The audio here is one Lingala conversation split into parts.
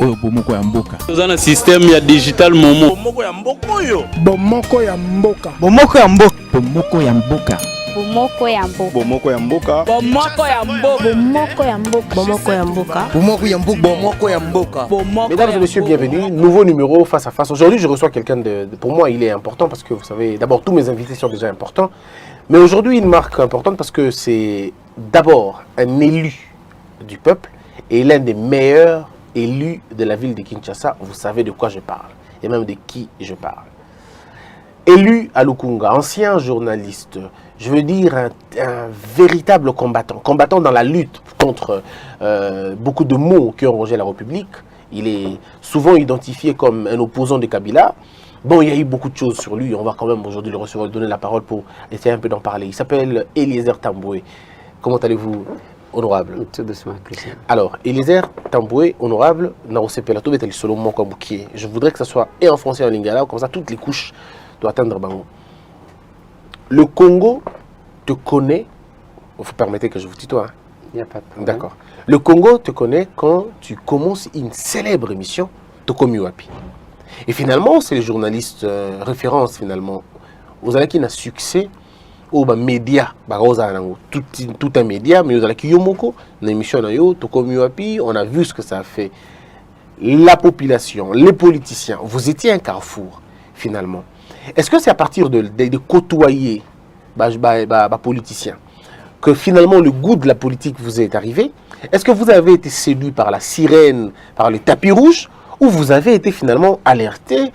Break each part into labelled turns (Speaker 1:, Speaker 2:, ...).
Speaker 1: oyo bomoko ya mboka.
Speaker 2: Toza na système ya digital momo.
Speaker 3: Bomoko ya mboka oyo.
Speaker 4: Bomoko ya mboka.
Speaker 1: Bomoko ya mboka. Bomoko ya mboka.
Speaker 5: Bomoko ya mboka.
Speaker 3: Bomoko ya mboka.
Speaker 5: Bomoko ya mboka. Bomoko ya mboka.
Speaker 6: Bomoko ya mboka.
Speaker 4: Bomoko ya mboka. Bomoko ya mboka.
Speaker 7: Mesdames et messieurs, bienvenue. Nouveau numéro face à face. Aujourd'hui, je reçois quelqu'un pour moi, il est important parce que vous savez, d'abord, tous mes invités sont déjà importants. Mais aujourd'hui, une marque importante parce que c'est d'abord un élu du peuple et l'un des meilleurs élus de la ville de Kinshasa. Vous savez de quoi je parle et même de qui je parle. Élu à Lukunga, ancien journaliste, je veux dire un véritable combattant. Combattant dans la lutte contre beaucoup de maux qui ont rongé la République. Il est souvent identifié comme un opposant de Kabila. Bon, il y a eu beaucoup de choses sur lui. On va quand même aujourd'hui le recevoir, lui donner la parole pour essayer un peu d'en parler. Il s'appelle Eliezer Tamboué. Comment allez-vous, honorable?
Speaker 6: Tout doucement, Christian.
Speaker 7: Alors, Eliezer Tamboué, honorable, je voudrais que ça soit et en français et en lingala, comme ça toutes les couches doivent atteindre Bango. Le Congo te connaît, vous permettez que je vous tutoie.
Speaker 6: Il n'y a pas de problème.
Speaker 7: D'accord. Le Congo te connaît quand tu commences une célèbre émission, Tokomi Wapi. Et finalement, c'est les journalistes références finalement. Vous avez un succès au média, tout un média, mais vous avez Yomoko, une émission Tokomi Wapi, on a vu ce que ça a fait. La population, les politiciens, vous étiez un carrefour finalement. Est-ce que c'est à partir de côtoyer les politiciens que finalement le goût de la politique vous est arrivé? Est-ce que vous avez été séduit par la sirène, par le tapis rouge, ou vous avez été finalement alerté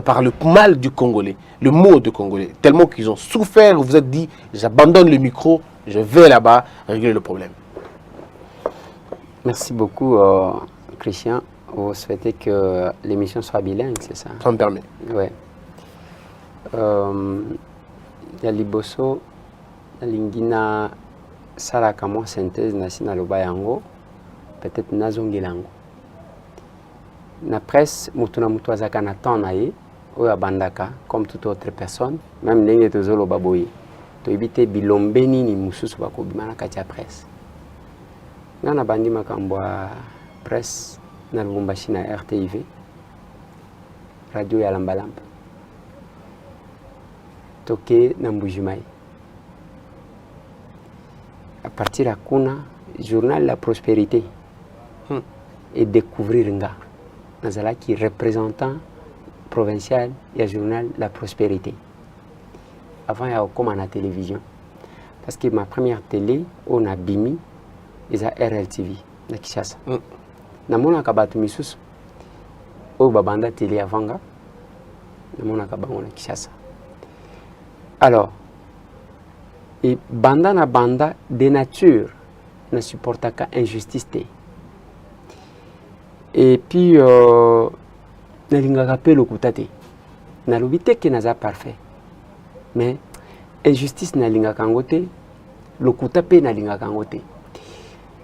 Speaker 7: par le mal du Congolais, le mot du Congolais, tellement qu'ils ont souffert, vous vous êtes dit, j'abandonne le micro, je vais là-bas régler le problème?
Speaker 6: Merci beaucoup, Christian. Vous souhaitez que l'émission soit bilingue, c'est ça?
Speaker 7: Ça me permet.
Speaker 6: Oui. Yaliboso, Lingina, Sarakamo, synthèse, Nasina Lobayango, peut-être Nazongilango. La presse, Mutuna Mutuazaka Natan Naye, Oya Bandaka, comme toute autre personne, même Nenge Tozolo Baboye, to éviter Bilombeni ni Musus Bakobimana Katia presse. Nana Bandi Makambwa presse, Nalumbashi na RTIV, Radio Yalambalamp. Toke Nambujimai. À partir de Kuna, journal La Prospérité et découvrir Nga. Nazala qui représentant provincial, il y a journal La Prospérité. Avant, il y a comme à la télévision. Parce que ma première télé, on a Bimi, ils ont RLTV, na Kishasa. Na mona kabatu misus, au babanda télé avant nga, na mona kabango na Kishasa. Alors, et banda na banda de nature ne supporte qu'à injustice. Et puis, nalinga rappel au kutate. Na lobite que naza parfait. Mais injustice nalinga kangote, le kutape nalinga kangote.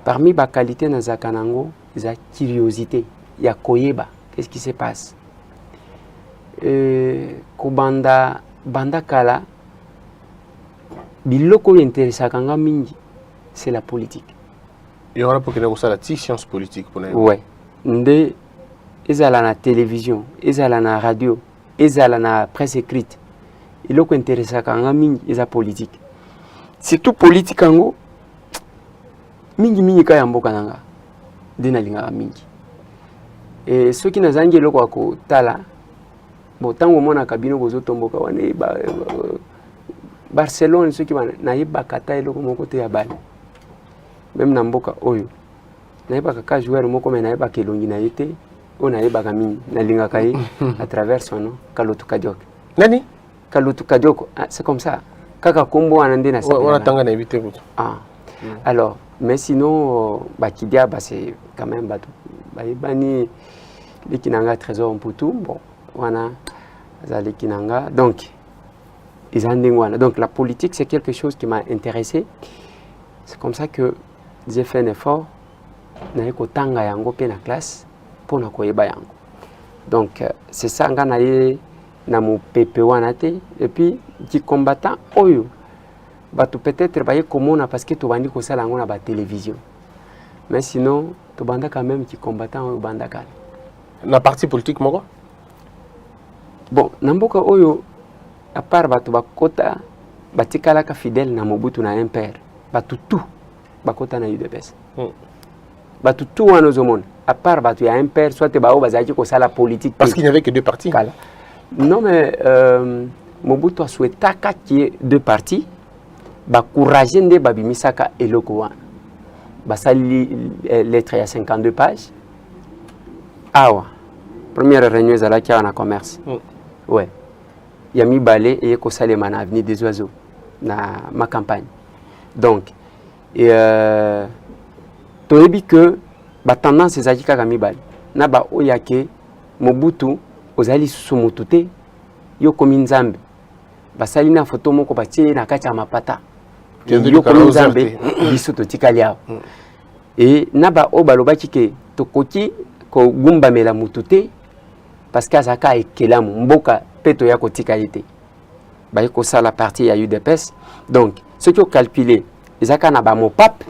Speaker 6: Parmi ba qualité naza kanango, la curiosité, ya koyeba, qu'est-ce qui se passe? Kobanda banda kala biloko intéressant kanga mingi, c'est la politique.
Speaker 7: Il y aura pour qu'il y ait la science politique pour nous.
Speaker 6: Ouais. Nde ezala na télévision, ezala na radio, ezala na presse écrite. Iloko intéressant kanga mingi eza politique. Surtout politique ango mingi kaya mboka nanga. Dena linga mingi. Et ceux qui nazangi eloko ako tala bon tango mona kabino bozo tomboka wane Barcelone, ceux qui n'aïba kata eloko moko te ya bali. Même na mboka oyo. Naïba kaka joueur moko mais naïba kelongi na yete, on naïba kami na linga kai à travers son nom Kalotu Kadioko.
Speaker 7: Nani?
Speaker 6: Kalotu Kadioko, c'est comme ça. Kaka kombo anande na sa.
Speaker 7: On attend na éviter vous.
Speaker 6: Ah. Alors, mais sinon Bakidia c'est quand même bato. Baibani likinanga trésor mputu, bon, wana za likinanga donc donc la politique, c'est quelque chose qui m'a intéressé. C'est comme ça que j'ai fait un effort. J'ai tanga yango pe na classe pour na koyeba yango. Donc c'est ça nga naye na mo pepe wana te et puis qui combattant oyo batu peut-être baye komona parce que to bandi ko sala yango na ba télévision. Mais sinon to banda quand même qui combattant oyo banda kala.
Speaker 7: na parti politique moko?
Speaker 6: Bon, namboka oyo à part bato bakota batikalaka fidèle na Mobutu na MPR, bato tout bakota na UDPS. Bato tout wana ozomona à part bato ya MPR soit bao bazaki ko sala politique
Speaker 7: parce qu'il n'y avait que deux partis.
Speaker 6: Kala. Non mais Mobutu a souhaité qu'il y ait deux partis, bakourager nde babimisaka eloko wana. Basali lettre ya 52 pages. Awa. Première réunion à la qui en commerce. Ouais. Il y a mis balai et il y a avenue des oiseaux dans ma campagne. Donc, tu as dit que la tendance est à dire que balai. Naba oyake Mobutu ozali sumutute yo komi nzambe. Basali na photo moko batie na kati ya mapata. Yo komi nzambe biso totikali awa. Et naba obalobaki ke tokoki ko gumba mela mutute parce que azaka ekelamu mboka peto ya kotikalité ba ko sala partie ya UDPS. Donc ce qui ont calculé ezaka na ba mo pape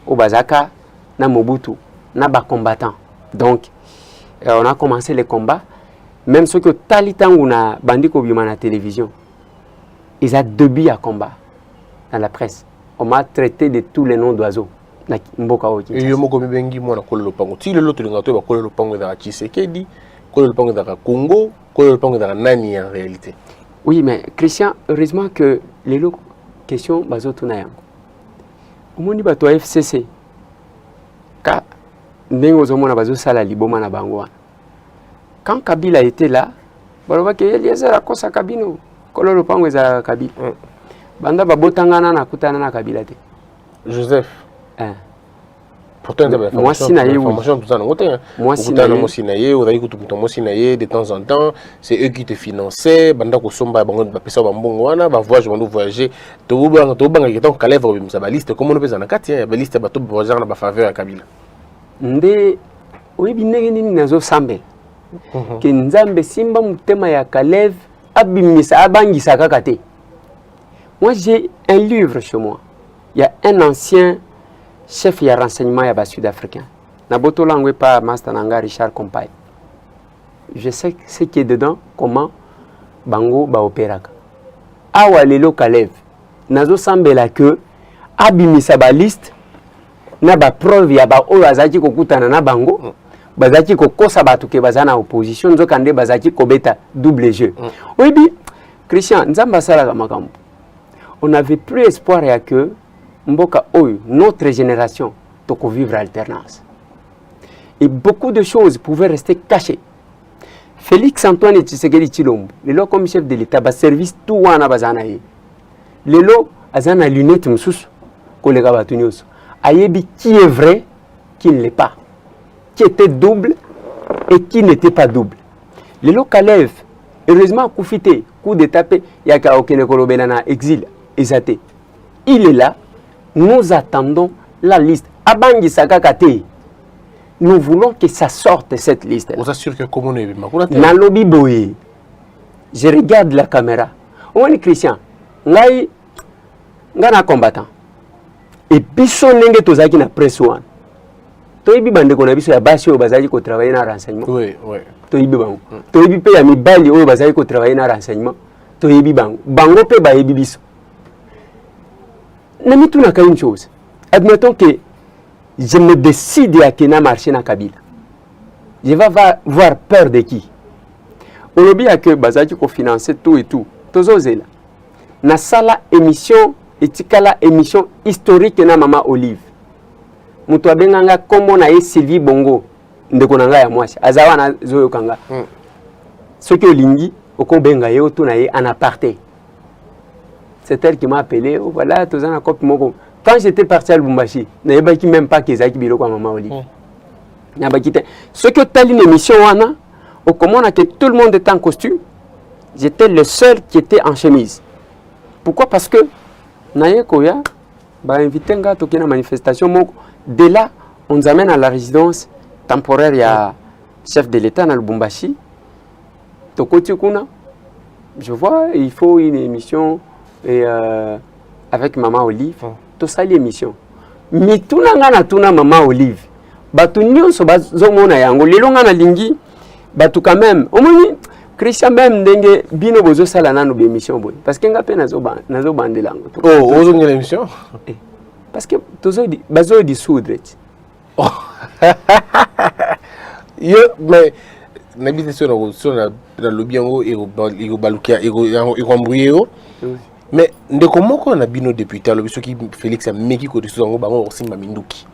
Speaker 6: ou bazaka na Mobutu na ba combattant. Donc on a commencé les combats, même ceux qui talitangu na bandiko bima na télévision ils ont début à combat dans la presse. On m'a traité de tous les noms d'oiseaux. Et
Speaker 7: yo moko mibengi mwana kololo pango ti lelo tulinga to ba kololo pango da Tshisekedi, kololo pango da Congo, kololo pango da nani en réalité.
Speaker 6: Oui mais Christian, heureusement que les questions bazo tuna yango. Omoni bato FCC ka ndengo zomona bazo sala liboma na bango. Quand Kabila était là, baloba ke Eliezer akosa Kabino, kololo pango za Kabila. Banda babotangana na kutana na Kabila te.
Speaker 7: Joseph. Pourtant,
Speaker 6: moi, si naïe,
Speaker 7: moi, si naïe, de temps en temps, c'est eux qui te finançaient. Banda ko somba bango ba pesa ba mbongo wana ba voyager. To banga ki ton kalèvre bi sa baliste comme on peut en akati ya baliste ba to voyager na ba faveur ya Kabila.
Speaker 6: Nde oyebi ndenge nini nazo sambela. Ke nzambe simba mutema ya Kalev abimisa abangisa kaka te. Moi j'ai un livre chez moi. Il y a un ancien chef de renseignement sud-africain. Naboto Langwe par Master Nanga Richard Compaye. Je sais ce qui est dedans, comment Bango ba opéraka. Awa lelo Kalev. Nazo sambela que abimisa ba liste na ba preuve ya ba oyo azaki kokutana na bango. Bazaki kokosa batu ke bazana opposition nzo kande bazaki kobeta double jeu. Oyebi Christian nzamba sala makambo. On n'avait plus espoir ya que Mboka Oyo, notre génération, toko vivre alternance. Et beaucoup de choses pouvaient rester cachées. Félix Antoine Tshisekedi Tshilombo, le comme chef de l'État, ba service tout wana bazana ye. Lelo azana lunette mususu kolega batunyoso. Ayebi qui est vrai, qui ne l'est pas. Qui était double et qui n'était pas double. Lelo Kalev, heureusement koufité, coup de tapé, yaka okene kolobela na exil, ezate. Il est là. Nous attendons la liste. Abangi Sakakate. Nous voulons que ça sorte cette liste.
Speaker 7: Vous assure que comment on est
Speaker 6: dans lobby boy. Je regarde la caméra. On est Christian. Ngai ngana combattant. Et biso nenge tozaki na presse one. Toyebi bande ko na biso ya basi o bazali ko travailler na renseignement.
Speaker 7: Oui, oui.
Speaker 6: Toyebi bango. Toyebi pe ya mibali o bazali ko travailler na renseignement. Toyebi bango. Bango pe ba yebi biso. Nami tout n'a qu'une chose. Admettons que je me décide à Kena marcher dans Kabila. Je vais avoir peur de qui? On oublie que Bazaki ko financer tout et tout. Tozozela. Na sala émission etikala émission historique na Mama Olive. Mutu abenganga kombo na ye Sylvie Bongo ndeko nanga ya mwasi. Azawa na zoyo kanga. Soki olingi okobenga ye oto na ye en aparté. C'est elle qui m'a appelé. Oh, voilà, quand j'étais parti à Lubumbashi, je ne savais même pas qu'ils avaient Maman Olive. Ce que tu as une émission, au comment que tout le monde était en costume, j'étais le seul qui était en chemise. Pourquoi? Parce que Naye Koya va inviter un gars à une manifestation. Dès là, on nous amène à la résidence temporaire. Il y a chef de l'État dans Lubumbashi. Je vois, il faut une émission. Et avec Maman Olive, tout ça l'émission. Mais tout n'a pas Maman Olive. Batu nyonso bazomona yango lelo ngana lingi Batu quand même, au moins, Christian même ndenge bino bozo sala nanu be émission boy parce que nga pe nazo bandela ngo.
Speaker 7: Oh, ozo ngela émission?
Speaker 6: Parce que tozo di bazo di soudre.
Speaker 7: Yo mais n'habite sur le lobby yango et balukia et embrouillé mais ndeko moko na bino député le biso ki Félix Ameki ko diso ngo bango osimba minduki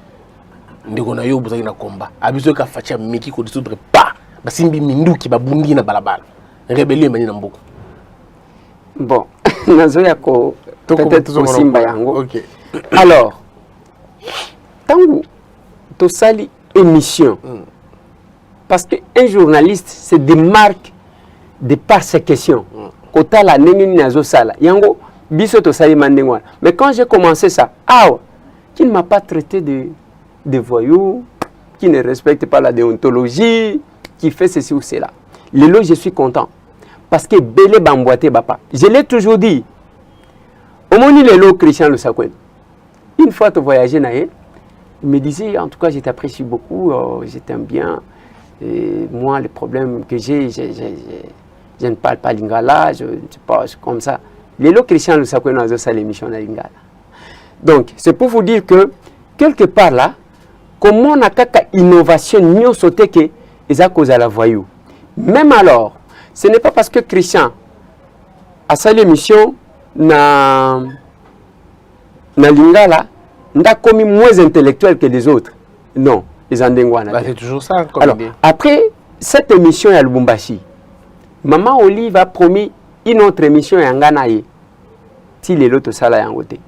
Speaker 7: ndeko na yo bozaki na combat abiso ka facha Ameki ko diso pas basimbi minduki babundi na balabala rébellion mani na mboko
Speaker 6: bon nazo yako peut-être osimba yango. OK. Alors tangu to sali émission parce qu'un journaliste se démarque de par ses questions. Kota la nengini nazo sala. Yango biso to sali mandengwa. Mais quand j'ai commencé ça, qui ne m'a pas traité de voyou, qui ne respecte pas la déontologie, qui fait ceci ou cela. Lelo, je suis content parce que belé bamboité bapa. Je l'ai toujours dit. Au moni lelo Christian le Sakwen. Une fois tu voyageais naé, il me disait en tout cas je t'apprécie beaucoup, je t'aime bien. Et moi, le problème que j'ai, je ne parle pas lingala, je ne sais pas, comme ça. Les lots Christian le savent dans ça l'émission de lingala. Donc, c'est pour vous dire que, quelque part là, comment on a quelque innovation, nous sauté que, ils ont causé la voyou. Même alors, ce n'est pas parce que Christian a sa l'émission, na lingala, n'a commis moins intellectuel que les autres. Non.
Speaker 7: C'est toujours ça. Comme
Speaker 6: alors, après cette émission à Lubumbashi, Maman Olive a promis une autre émission à Nganaye. Si les autres salles en côté.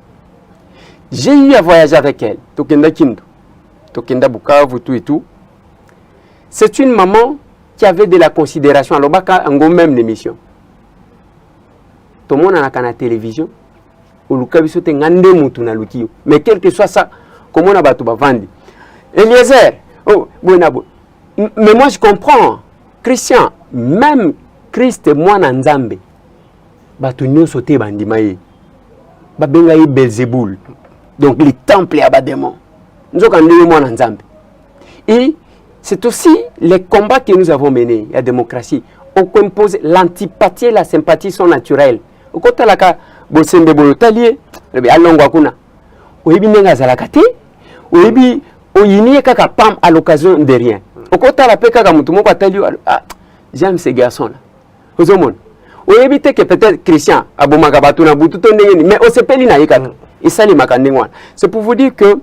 Speaker 6: J'ai eu à voyager avec elle. Tokenda Kindu, Tokenda Bukavu, tout et tout. C'est une maman qui avait de la considération. Alors, en même l'émission. Tout le monde a la télévision. Mais quel que soit ça, comment on a battu Bavandi. Eliezer, mais moi je comprends, Christian, même Christ et moi Nzambe, batunyo sauté bandimaye, babengaye Belzéboul, donc les temples à démons, nous avons moi Nzambe. Et c'est aussi les combats que nous avons menés, la démocratie, on compose l'antipathie et la sympathie sont naturelles. Au côté de la bosembe bolotalier, alongwa kuna, oyebi nenga zalakate, oyebi oyini kaka pam à l'occasion de rien. Au côté de la paix kaka mutu moko atali j'aime ces garçons là. Ozomon. Oyebi te que peut-être Christian abomaka batu na butu to ndengeni mais osepeli na yekaka. Et ça les makandengwa. C'est pour vous dire que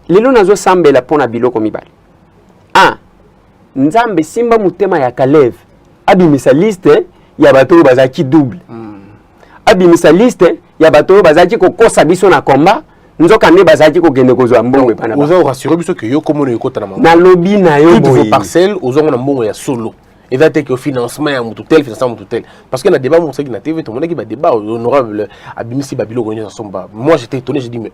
Speaker 6: lelo nazo sambela pona biloko mibali. Nzambe simba mutema ya Kalev. Abimisa liste ya bato bazaki double. Abimisa liste ya bato bazaki kokosa biso na combat. Nzoka ne bazaki ko gende kozwa mbongo pana ba.
Speaker 7: Ozo rassurer biso que yo komo no ekota na mama.
Speaker 6: Na lobby na yo
Speaker 7: boy. Parcelle ozo na mbongo ya solo. Et va être que financement ya mutu tel financement mutu tel parce que na débat mon qui na TV tout le monde qui va débat honorable Abimisi Babilo Gonyo Somba. Moi j'étais étonné, j'ai dit mais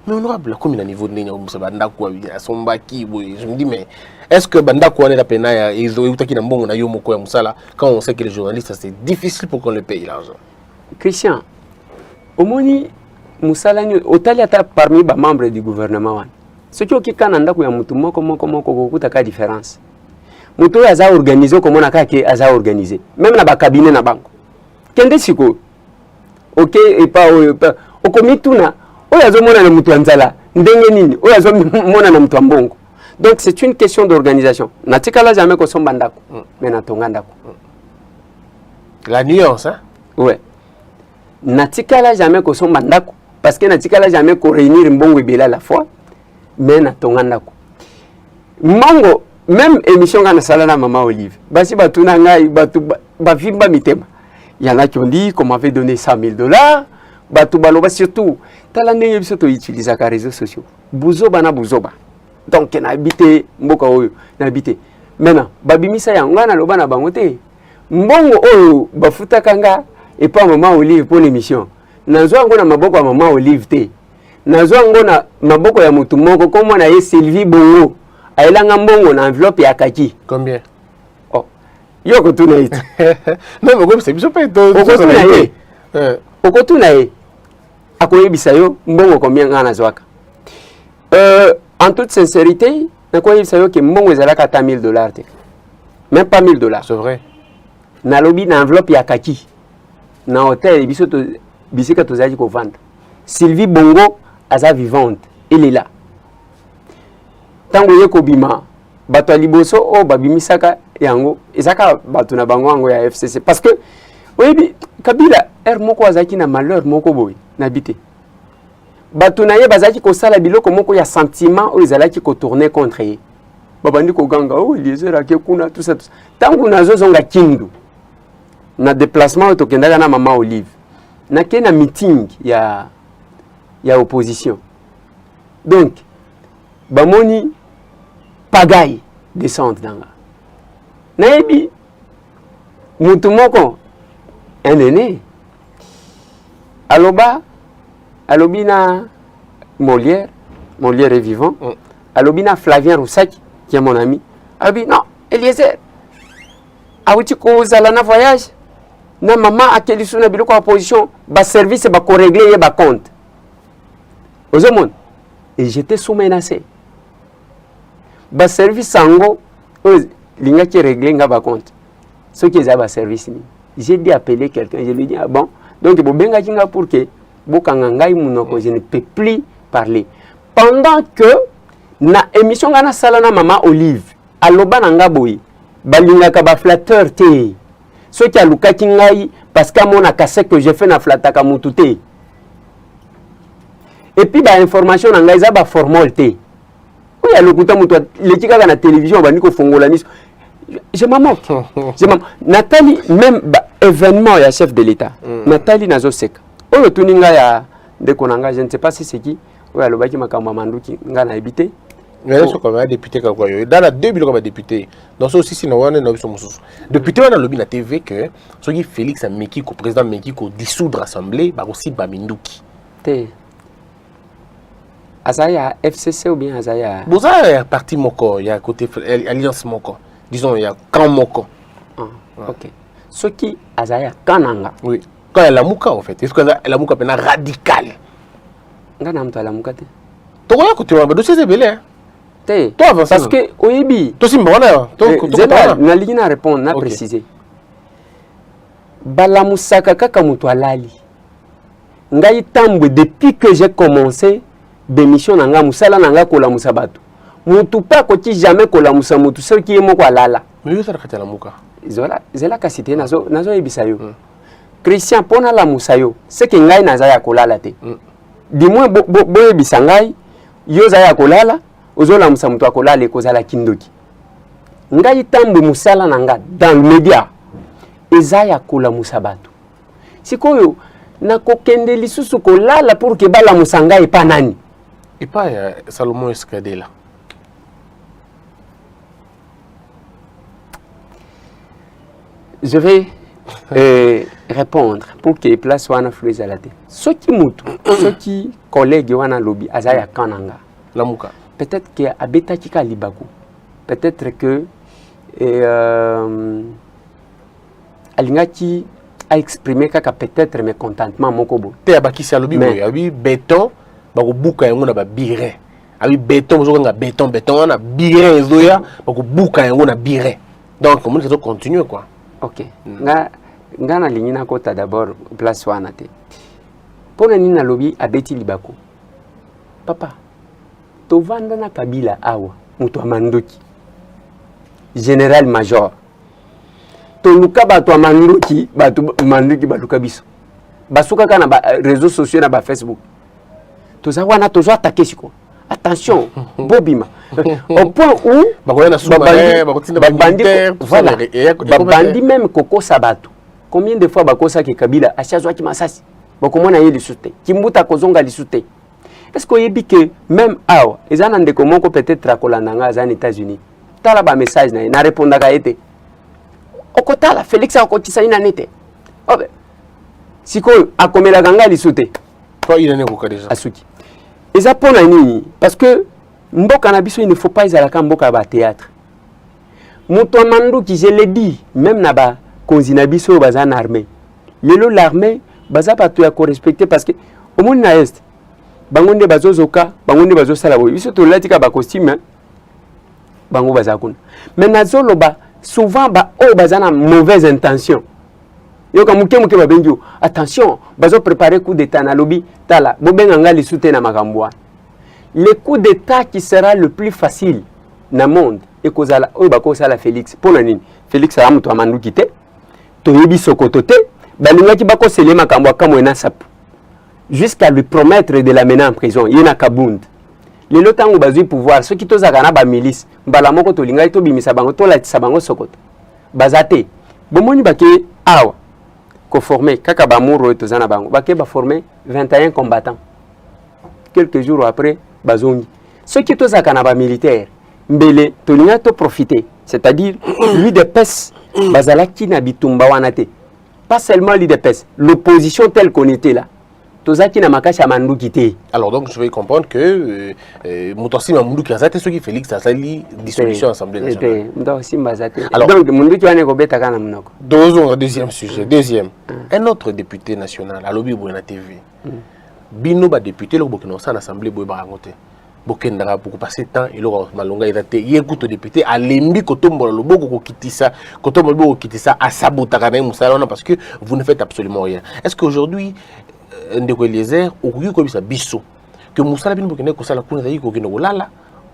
Speaker 7: honorable comme il a niveau de Nenya Musa Ndako ya Somba ki boy. Je me dis mais est-ce que Bandako on est la pena ya izo utaki na mbongo na yo moko ya musala quand on sait que les journalistes c'est difficile pour qu'on le paye l'argent.
Speaker 6: Christian omoni musala ni otali ata parmi ba membres du gouvernement wan. Ce qui okika na ndako ya mutu moko kokuta ka différence. Mutu aza organisé comme on a kake aza organisé. Même na ba cabinet na banko. Kende siko. OK et pas okomituna oyazo mona na mutu anzala ndenge nini oyazo mona na mutu ambongo. Donc c'est une question d'organisation. Natikala jamais ko somba ndako mais na tonga ndako.
Speaker 7: La nuance hein.
Speaker 6: Ouais. Natikala jamais ko somba ndako parce que natikala jamais ko réunir mbongo ebela la fois mais na tonga ndako. Mongo même émission kana sala na Maman Olive. Basi batuna ngai batu bavimba mitema. Il y en a qui ont dit qu'on m'avait donné $100,000. Batu baloba surtout tala ndenge biso to utiliser ka réseaux sociaux. Buzoba na buzoba. Donc na habité mboka oyo na habité. Maintenant babimisa ya ngana loba na bango te. Mbongo oyo bafuta kanga et pas Maman Olive pour l'émission. Nazwa ngona maboko ya Maman Olive te. Nazwa ngona maboko ya mutu moko comme na ye Sylvie Bongo. Aelanga mbongo na enveloppe ya kaki.
Speaker 7: Combien?
Speaker 6: Oh. Yoko tuna ito.
Speaker 7: Non mais comme c'est biso pas to.
Speaker 6: Okotuna ye. Okotuna ye. Akoyebisa yo mbongo combien ngana zwaka. En toute sincérité, nakoyebisa yo ke mbongo ezalaka $1,000 te. même pas $1000.
Speaker 7: C'est vrai.
Speaker 6: Nalobi na enveloppe ya kaki. Na hôtel biso to bisika tozali ko vendre. Sylvie Bongo aza vivante, elle est là. Tango yeko bima bato liboso o babimisaka yango ezaka bato na bango yango ya FCC parce que oyebi Kabila moko azaki na malheur moko boy na bité. Bato na ye bazaki ko sala biloko moko ya sentiment o ezalaki ko tourner contre ye. Babandi ko ganga o Eliezer akekuna tout ça. Tango nazo zonga kindu. Na déplacement to kendaka na mama Olive. Na kena meeting ya opposition. Donc bamoni pagaille descente danga. Naebi mutu moko un aîné. Alobi na Molière est vivant. Alobi na Flavien Roussaki qui est mon ami. Alobi non, Eliezer. Awuti ko zala na voyage. Na maman akeli suna biloko opposition, ba service ba ko régler ba compte. Ozomon. Et j'étais sous menacé. Ba service sango linga qui régler nga ba compte. Ce qui est ba service ni. J'ai dit appeler quelqu'un, je lui dis ah bon, donc bo benga kinga pour que bokanga ngai munoko je ne peux plus parler. Pendant que na émission ngana sala na maman Olive, aloba nanga boy, balinga ka ba flatteur te. Ce qui a lukaki ngai parce que mon akase que j'ai fait na flataka mutute. Et puis ba information nanga za ba formalité. Oui, à l'okuta mutu lekika na télévision bani ko fongola miso. Je m'en moque. Nathalie même événement ya chef de l'état. Nathalie nazoseka. Oyo tuninga ya de konanga, je ne sais pas si c'est qui. Oui, alobaki makamba manduki nga na habité.
Speaker 7: Mais là, comme un député dans la deux bureaux comme député. Dans ce aussi, on a député on a lobby na TV que ce qui Félix Mekiko, président Mekiko, dissoudre l'Assemblée, bah aussi Baminduki.
Speaker 6: T. Azaya FCC ou bien Azaya.
Speaker 7: Bon ça, il y a parti Moko, il y a côté Alliance Moko. Disons, il y a Camp Moko.
Speaker 6: Ok. Ce qui Azaya Kananga.
Speaker 7: Oui. Quand il y a la Mouka en fait. Est-ce que la Mouka est radicale?
Speaker 6: Ngana mto la Mouka te.
Speaker 7: Tu vois que tu vas me dossier c'est belé.
Speaker 6: Toi avance parce que oyebi.
Speaker 7: Toi si mbona.
Speaker 6: Toi na ligne na répondre na préciser. Bala musaka kaka mutu alali. Ngai tambwe depuis que j'ai commencé d'émission nanga musala nanga kola musabatu. Mutu pa ko ti jamais kola musamutu ce qui est moko alala.
Speaker 7: Mais yo ça rakata la muka.
Speaker 6: Zela kasite nazo ebisa yo. Christian pona la musayo, ce que ngai naza ya kolala te. Di moins bo ebisa ngai yo za ya kolala, ozola musamutu akolala ekozala kindoki. Ngai tambu musala nanga dans le média. Eza ya kola musabatu. Sikoyo na kokende lisusu kolala pour que bala musanga epa nani.
Speaker 7: Et pas Salomon Escadela.
Speaker 6: Je vais répondre pour que place soit en flux à la tête. Ceux qui moutent, ceux qui collègues wana lobby azaya kananga.
Speaker 7: La muka.
Speaker 6: Peut-être que abeta kika libaku. Peut-être que alingaki a exprimé kaka peut-être mécontentement mokobo.
Speaker 7: Te abaki sa lobby boy, abi béton, bako buka yango na ba birin. Abi béton bozo nga béton na birin ezoya, bako buka yango na birin. Donc comment ça continue quoi.
Speaker 6: Ok. Nga na ligne kota d'abord place wana te. Pona nini na lobby abeti libako. Papa. To vanda na Kabila awa mutu amandoki. Général major. To luka bato amandoki, bato mandoki baluka biso. Basuka kana ba réseaux sociaux na ba Facebook. To za wana to zo attaquer siko. Attention, Bobima. Au point où Babandi même Koko Sabato. Combien de fois Bakosa ki Kabila achazwa ki masasi. Bakomona ye lisute. Kimbuta kozonga lisute. Est-ce que yebi que même awa ezana ndeko moko peut-être akolandanga za États-Unis. Tala ba message na répondra ka été. Okotala Félix akotisa ina nete. Obe. Siko akomela ganga lisute.
Speaker 7: Pas il en est beaucoup déjà.
Speaker 6: Asuki. Et ça pour nani parce que mboka na biso il ne faut pas izalaka mboka ba théâtre. Muto mandu qui je l'ai dit même na ba konzina biso bazana armée. Lelo l'armée baza pas tout à respecter parce que au monde na est bangonde bazozoka bangonde bazosala bo biso to latika ba costume bango bazakuna. Mais nazolo ba souvent bazana mauvaise intention. Yo ka muke ba benjo attention bazo préparer coup d'état na lobby tala bobenga ngali soute na makambwa. Le coup d'état qui sera le plus facile na monde et kozala oyo bako sala Félix pona nini Félix a muto amandu kité to yebi sokoto te balinga ki bako sele makambwa kamwe na sapu jusqu'à lui promettre de l'amener en prison yena kabund. Les lotango bazui pouvoir ceux qui tozaka na ba milice mbala moko to linga to bimisa bango to latisa bango sokoto bazate bomoni bake awa ko former kaka ba muro to zana bango bake ba former 21 combattants quelques jours après bazongi ceux qui tozaka na ba militaire mbele to linga to profiter c'est-à-dire lui de pes bazala ki na bitumba wanate pas seulement lui de pes l'opposition telle qu'on était là.
Speaker 7: Alors donc je vais comprendre que Moutossi Mamoudou qui a zate ceux qui Félix a sali dissolution à l'Assemblée nationale. Alors donc deuxième sujet, deuxième. Un autre député national à Lobby Bouena TV. Bino ba député le Burkina Faso à l'Assemblée Boy Barangote. Bokendara beaucoup passé temps et le malonga il a été il écoute député à l'embi kotombo le boko kitisa kotombo boko kitisa à sabotaka na musala parce que vous ne faites absolument rien. Est-ce qu'aujourd'hui ndeko Eliezer okuki ko bisa biso que musala bino bokene ko sala kuna zayi ko kino lala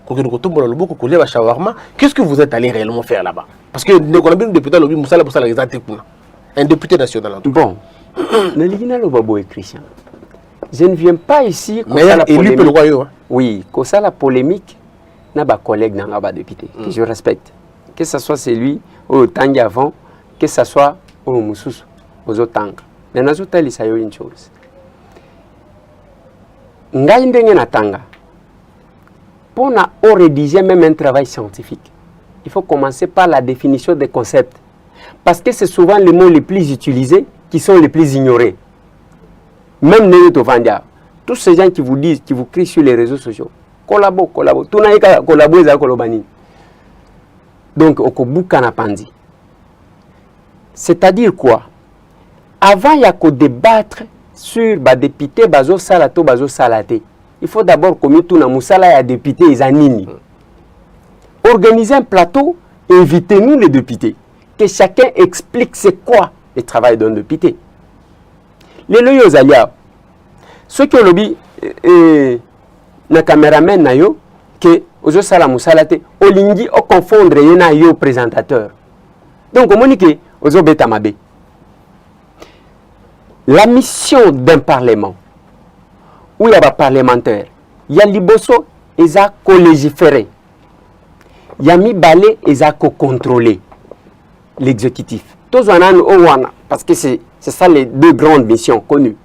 Speaker 7: ko kino ko tombola loboko ko leba shawarma, qu'est-ce que vous êtes allé réellement faire là-bas? Parce que ndeko bino député lobi musala pour sala exacte kuna un député national en tout.
Speaker 6: Bon naligina lo babo et Christian, je ne viens pas ici
Speaker 7: mais élu le royaume.
Speaker 6: Oui, ko sala polémique na ba collègue na ba député que je respecte, que ça soit celui au tangi avant, que ça soit au mususu aux otanga na nazuta lisayo une chose. Ngai ndenge natanga pour rédiger même un travail scientifique, il faut commencer par la définition des concepts parce que c'est souvent les mots les plus utilisés qui sont les plus ignorés. Même Néo Vandia, tous ces gens qui vous disent, qui vous crient sur les réseaux sociaux, collabo, tout n'a qu'à collaborer avec Kolobani. Donc okobuka na pandi. C'est-à-dire quoi? Avant il y a qu'à débattre sur ba député bazo salato bazo salate. Il faut d'abord comme tout na musala ya député izanini. Organiser un plateau, invitez-nous les députés, que chacun explique c'est quoi le travail d'un député. Les loyaux alia, ceux qui ont lobby na caméraman na yo que ozo sala musalate olingi o confondre yena yo présentateur. Donc on dit que ozo beta mabe. La mission d'un parlement, où il y a des parlementaires, il y a liboso et il y a co-légiférer. Il y a mis balai et il y a co-contrôler l'exécutif. Parce que c'est ça les deux grandes missions connues,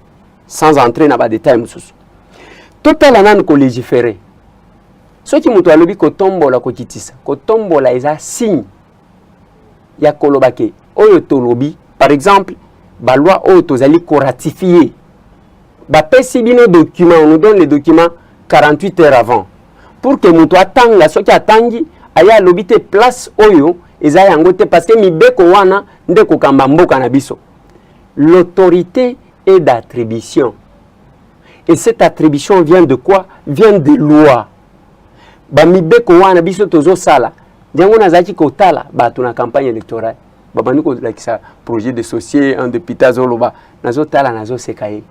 Speaker 6: sans entrer dans les détails. Total anan co-légiférer. Ce qui m'a dit que tombo la kotitisa, que tombo la il y a signe. Il y a kolobake, oyotolobi, par exemple, la loi autozali ko ratifier. Ba pesi bino document, on nous donne les documents 48 heures avant. Pour que muto atang la soki atangi aya lobite place oyo eza yangote parce que mibeko wana ndeko kamba mboka na biso. L'autorité est d'attribution. Et cette attribution vient de quoi? Vient des lois. Ba mibeko wana biso tozo sala. Jango nazaki ko tala ba tuna campagne électorale. Babani ko lakisa projet d'associer un député Zoloba nazo tala nazo sekaye.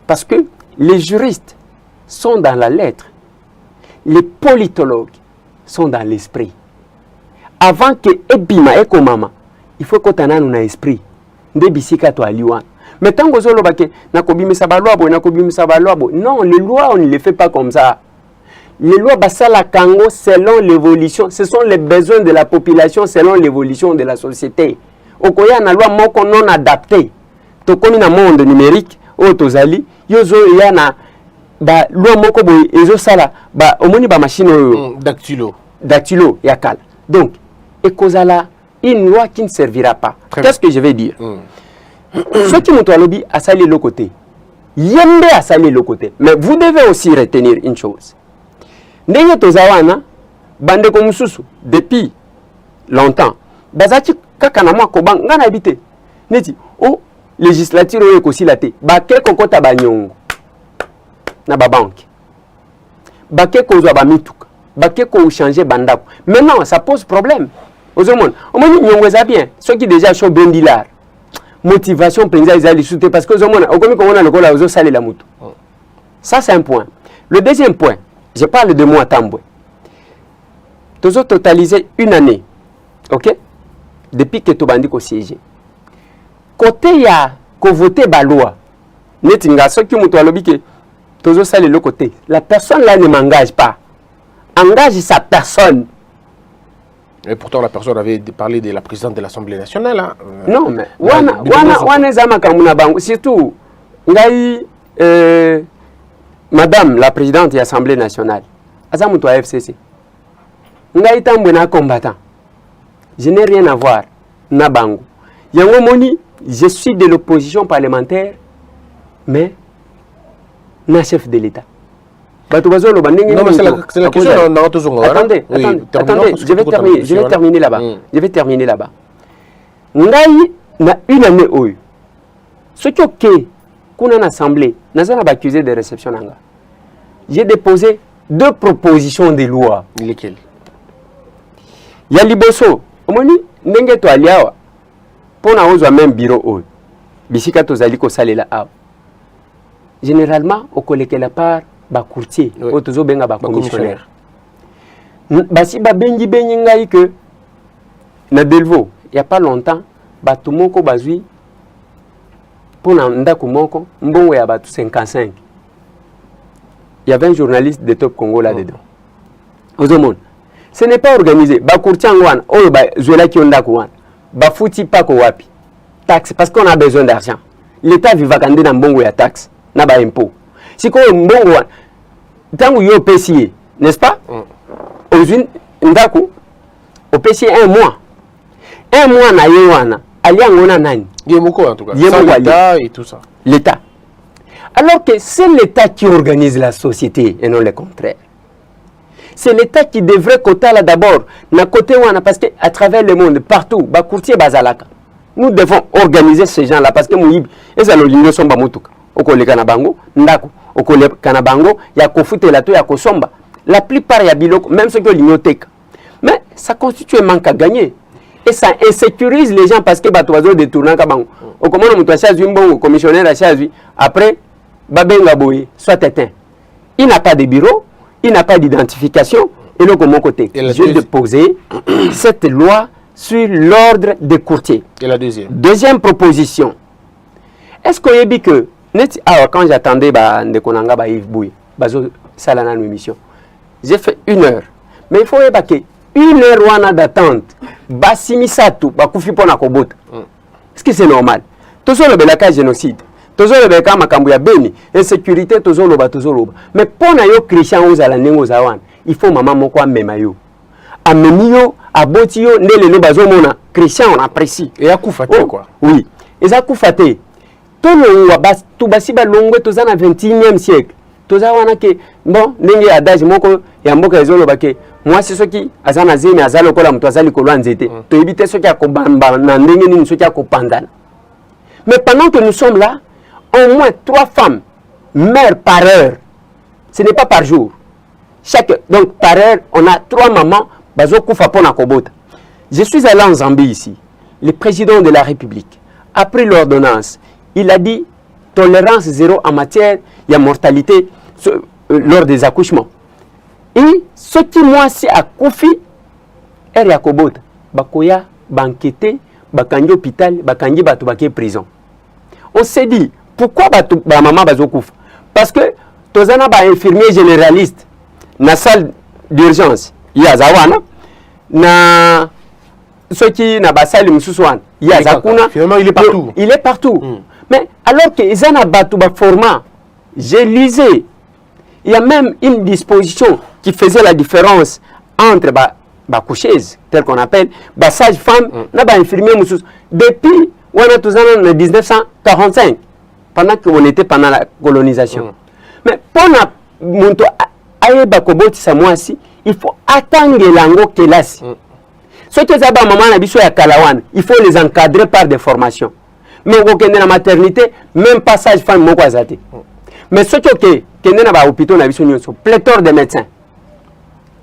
Speaker 6: Parce que les juristes sont dans la lettre. Les politologues sont dans l'esprit. Avant que ebima ekomama, il faut que tu aies un esprit. Ndebisika to aliwa. Mais tant que Zoloba ke nakobimisa ba loi bo nakobimisa ba loi bo. Non, les lois on ne les fait pas comme ça. Les lois basala kango selon l'évolution, ce sont les besoins de la population selon l'évolution de la société. Okoya na loi moko non adapté. To komi na monde numérique o tozali yozo ya na ba loi moko boy ezo sala ba omoni ba machine dactylo ya kala. Donc ekozala une loi qui ne servira pas. Qu'est-ce que je vais dire? Ceux qui m'ont lobby à salir le côté. Yembe à salir le côté. Mais vous devez aussi retenir une chose. Ndenge tozawana bande ko mususu depuis longtemps bazati kaka na mwa ko banga na habité neti o législature yo ko silate ba ke kokota banyongo na ba banque ba ke ko zo ba mituka ba ke ko changer bandako. Maintenant ça pose problème Aux hommes, on m'a dit, nous bien. Ceux qui déjà sont bien dilars. Motivation, ils allaient soutenir parce que aux hommes, on a le goût aux salés la moto. Ça, c'est un point. Le deuxième point, je parle de moi, Tamboué. Tous ont totalisé une année, ok? Depuis que Tobandi a siégé. Côté, il y a voté la loi. Netinga, ceux qui m'ont dit que tous ont salé le côté. La personne là ne m'engage pas. Engage sa personne.
Speaker 7: Et pourtant, la personne avait parlé de la présidente de l'Assemblée nationale. Hein.
Speaker 6: Non, mais surtout, Madame la présidente de l'Assemblée nationale, Azamuto FCC, un combattant. Je n'ai rien à voir. Nabango. Yangomoni, je suis de l'opposition parlementaire, mais un chef de l'État. Non,
Speaker 7: mais c'est la question.
Speaker 6: Attendez, je vais terminer là-bas. Ngai na une année oyo. Ce qui est qu'on a une assemblée, nous avons accusé de réception. J'ai déposé 2 propositions de loi.
Speaker 7: Lesquelles?
Speaker 6: Il y a Liboso. Omoni ndenge to aliawa. Pour na même bureau oyo. Bisika to zali ko salela awa. Généralement, au collègue la part ba courtier, au tozo benga ba commissionnaire. Basi ba bengi ngai que na Delvaux, il y a pas longtemps, ba tumoko bazui pour ndako moko mbongo ya ba 55. Il y avait un journaliste de Top Congo là-dedans. Aux hommes, ce n'est pas organisé. Ba courtier ngwan, oh ba zuela ki ndako wan. Ba futi pa ko wapi. Taxe parce qu'on a besoin d'argent. L'État viva kande na mbongo ya taxe, na ba impôt. Si ko mbongo wan tangu yo PCA, n'est-ce pas? Aujourd'hui ndako au PCA 1 mois. 1 mois na yewana, aliangona nani?
Speaker 7: Yemoko en tout cas. L'État et tout ça.
Speaker 6: L'État. Alors que c'est l'État qui organise la société et non le contraire. C'est l'État qui devrait côté là d'abord, na côté wana parce que à travers le monde partout, ba courtier bazalaka. Nous devons organiser ces gens-là parce que muibi ezalo lingo somba mutuka. Okoleka na bango ndako, okoleka na bango ya kofutela to ya kosomba. La plupart ya biloko même ceux qui l'ignotek. Mais ça constitue un manque à gagner. Et ça insécurise les gens parce que bato bazo détourner ka bango. Okomona mutu achazwi mbongo commissionnaire achazwi après babenga boye soit éteint. Il n'a pas de bureau, il n'a pas d'identification et donc de mon côté, j'ai déposé cette loi sur l'ordre des courtiers.
Speaker 7: Et la deuxième?
Speaker 6: Deuxième proposition. Est-ce qu'on a dit que quand j'attendais Ndekonanga Yves Bouy, bazo salana émission, j'ai fait 1 heure. Mais il faut que 1 heure d'attente, basimisatou, bakufi pona kobota. Est-ce que c'est normal? Tout ça le belaka génocide. Tozo le belaka makambu ya beni, insécurité tozo loba. Mais pona yo Christian ozala nengo zawan, il faut maman moko amema yo. Amemi yo, aboti yo ndele le bazo mona Christian on apprécie.
Speaker 7: Et akufate quoi?
Speaker 6: Oui. Et ça kufate. Tolo wa bas tu basiba longwe toza na 21e siècle. Toza wana ke bon ndenge adage moko ya mboka ezolo bake. Moi c'est ce qui azana zemi azalo kola mtu azali kolwa nzete. To ebite ce qui akobamba na ndenge nini ce qui akopandana. Mais pendant que nous sommes là, au moins 3 femmes meurent par heure. Ce n'est pas par jour. Donc par heure, on a 3 mamans. Je suis allé en Zambie ici. Le président de la République a pris l'ordonnance. Il a dit tolérance zéro en matière de mortalité lors des accouchements. Et ce qui moi c'est à Kofi, est Yakobota. Bakoya, banqueté, bakangi hôpital, bakangi batubake prison. On s'est dit, pourquoi maman bazokouf? Parce que tozana ba infirmier généraliste na salle d'urgence, il y a zawana na ceux qui na ba salle mususwan, il y a zakuna.
Speaker 7: Finalement, il est partout.
Speaker 6: Il est partout. Mais alors que izana batu ba format, j'ai lisé, il y a même une disposition qui faisait la différence entre ba coucheuse, tel qu'on appelle, ba sage-femme, na ba infirmier musus. Depuis on a tous en 1945, pendant qu'on était pendant la colonisation. Mais pour il faut attendre l'ango kelasi. Ceux qui ont maman à Kalawan, il faut les encadrer par des formations. Mais au dans la maternité, même pas sage-femme moko azate. Mais ceux qui ont hôpital na biso nyonso, pléthore de médecins.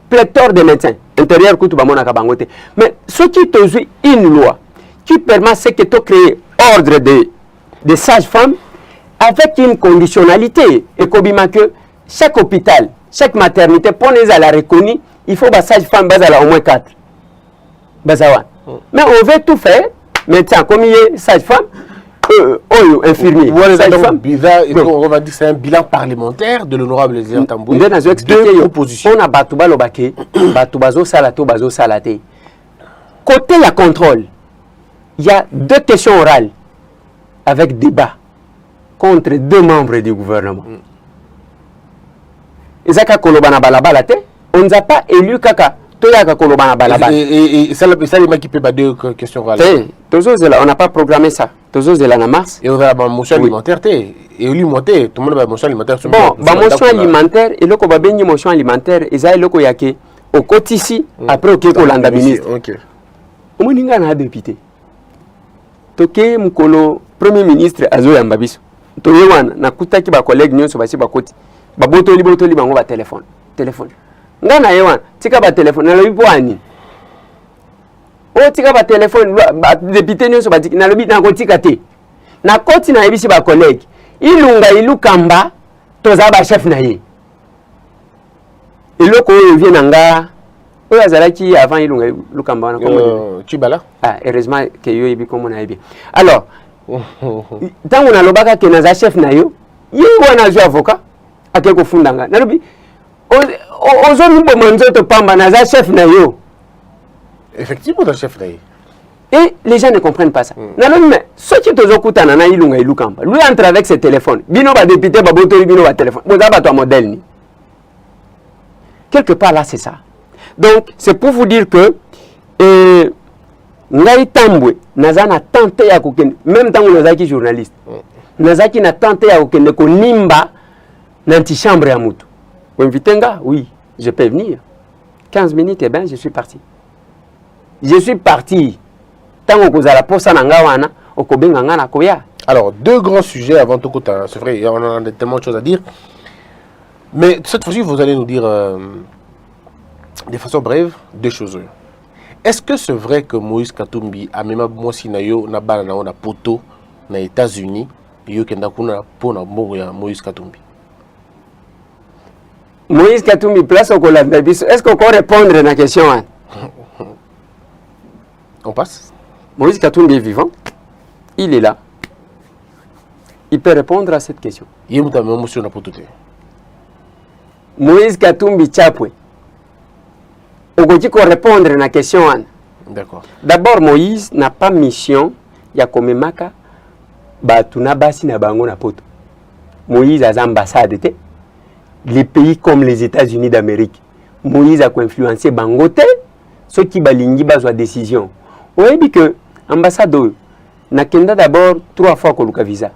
Speaker 6: pléthore de médecins intérieur kutu bamona kabangote. Mais ce qui te joue une loi qui permet ce que tu créer ordre de sages-femmes avec une conditionnalité et que chaque hôpital, chaque maternité pour les à la reconnue, il faut que sage-femme base à au moins 4. Bazawa. Mais on veut tout faire, médecin comme il est sage-femme, infirmier.
Speaker 7: On va dire que c'est un bilan parlementaire de l'honorable Lézère Tamboué.
Speaker 6: On a Batouba Lobake, Batoubazo Salato, Bazo Salate. Côté la contrôle, il y a 2 questions orales avec débat contre 2 membres du gouvernement. Ezaka Kolobana Balabalate, on ne a pas élu Kaka.
Speaker 7: Et ça, les mecs qui peuvent pas 2 questions orales.
Speaker 6: On n'a pas programmé ça. De la Namars.
Speaker 7: Et on a la motion alimentaire. Et lui, monter, tout le monde a la motion alimentaire.
Speaker 6: Bon, la motion alimentaire, et le ko bengi motion alimentaire, et ça, le ko yake, au côté ici, après, au Kolanda ministre. Au moins, il y a un député. Toké Mukolo, premier ministre, Azo Yambabiso. Toyewan, na kuta ki ba collègue nyon so basi ba koti. Ba botoli bango ba téléphone. Ngana yewan, tika ba téléphone, na lobi po ani. O tika ba téléphone, ba député nyon so ba na lobi na kotika te. Na koti na yebisi ba collègue. Ilunga ilukamba toza ba chef na ye. Eloko vient nanga. Oya azalaki avant ilunga ilukamba na komo.
Speaker 7: Chibala.
Speaker 6: Ah, heureusement que yo yebi comme na yebi. Alors, tango na lobaka ke na za chef na yo, ye wana zo avocat akeko fundanga. Na lobi ozo mbo manzoto pamba na za chef na yo.
Speaker 7: Effectivement, le chef na yo.
Speaker 6: Et les gens ne comprennent pas ça. Mais ce qui est kutana na ilunga ilukamba, lui entre avec ses téléphones. Bino ba député ba botori bino ba téléphone. Boza ba toi modèle ni. Quelque part là c'est ça. Donc c'est pour vous dire que ngai tambwe nazana tenté ya kokende même tant nazaki journaliste. Nazaki na tenté ya kokende ko nimba na antichambre ya mutu. Vous invitez nga? Oui, je peux venir. 15 minutes et ben je suis parti. Je suis parti.
Speaker 7: Alors, 2 grands sujets avant tout. C'est vrai, on a tellement de choses à dire. Mais cette fois-ci, vous allez nous dire de façon brève 2 choses. Est-ce que c'est vrai que Moïse Katumbi a même Mosinayo na banana na poto na États-Unis yo kenda kuna pona Moïse Katumbi?
Speaker 6: Moïse Katumbi place au Kolanda biso. Est-ce qu'on peut répondre à la question?
Speaker 7: On passe.
Speaker 6: Moïse Katumbi est vivant, il est là, il peut répondre à cette question. Moïse Katumbi Tchapwe, on peut répondre à la question.
Speaker 7: D'accord.
Speaker 6: D'abord, Moïse n'a pas mission, il y a comme Maka, Batuna Basi na Bango na poto. Moïse a ambassade, les pays comme les États-Unis d'Amérique. Moïse a influencé Bangote, ceux qui balingi bazwa décision. Oui, que l'ambassade n'a d'abord 3 fois que le visa.